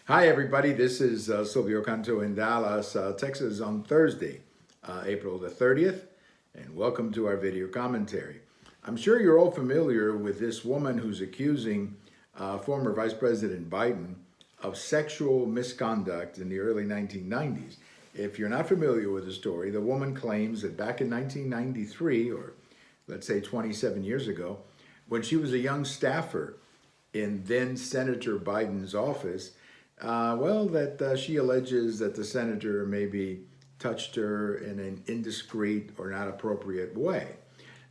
Hi, everybody. This is Silvio Canto in Dallas, Texas on Thursday, April the 30th, and welcome to our video commentary. I'm sure you're all familiar with this woman who's accusing former Vice President Biden of sexual misconduct in the early 1990s. If you're not familiar with the story, the woman claims that back in 1993, or let's say 27 years ago, when she was a young staffer in then Senator Biden's office, she alleges that the senator maybe touched her in an indiscreet or not appropriate way.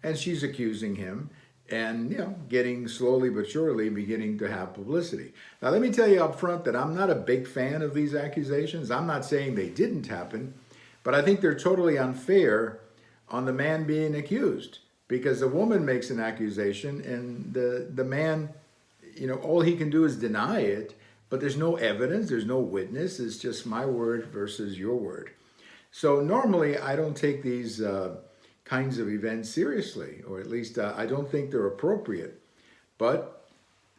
And she's accusing him and, getting slowly but surely beginning to have publicity. Now, let me tell you up front that I'm not a big fan of these accusations. I'm not saying they didn't happen, but I think they're totally unfair on the man being accused because the woman makes an accusation and the man, all he can do is deny it. But there's no evidence, there's no witness, it's just my word versus your word. So normally I don't take these kinds of events seriously, or at least I don't think they're appropriate. But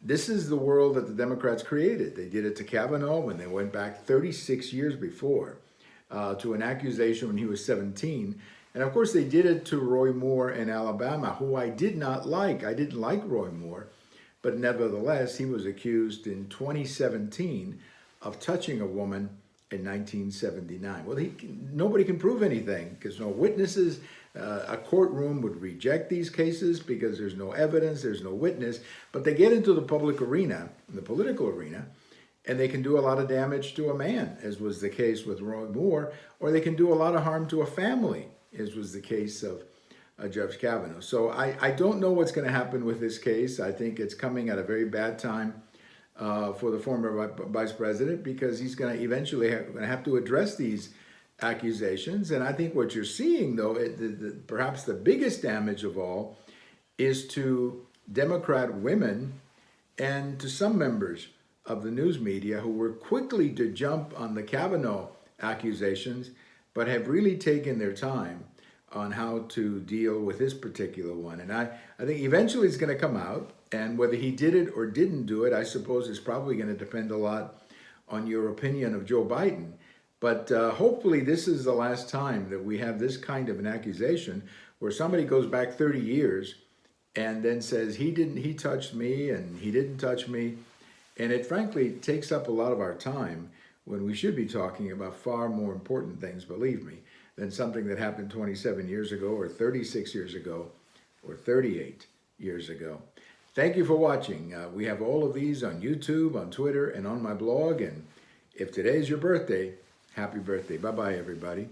this is the world that the Democrats created. They did it to Kavanaugh when they went back 36 years before to an accusation when he was 17. And of course they did it to Roy Moore in Alabama, who I did not like. I didn't like Roy Moore. But nevertheless, he was accused in 2017 of touching a woman in 1979. Well, nobody can prove anything because no witnesses. A courtroom would reject these cases because there's no evidence, there's no witness. But they get into the public arena, the political arena, and they can do a lot of damage to a man, as was the case with Roy Moore, or they can do a lot of harm to a family, as was the case of Judge Kavanaugh. So I don't know what's going to happen with this case. I think it's coming at a very bad time for the former vice president because he's going to eventually have to address these accusations. And I think what you're seeing, though, perhaps the biggest damage of all is to Democrat women and to some members of the news media who were quickly to jump on the Kavanaugh accusations, but have really taken their time on how to deal with this particular one. And I think eventually it's going to come out, and whether he did it or didn't do it, I suppose is probably going to depend a lot on your opinion of Joe Biden. But hopefully this is the last time that we have this kind of an accusation where somebody goes back 30 years and then says he touched me and he didn't touch me. And it frankly takes up a lot of our time when we should be talking about far more important things, believe me, than something that happened 27 years ago or 36 years ago or 38 years ago. Thank you for watching. We have all of these on YouTube, on Twitter, and on my blog. And if today's your birthday, happy birthday. Bye-bye, everybody.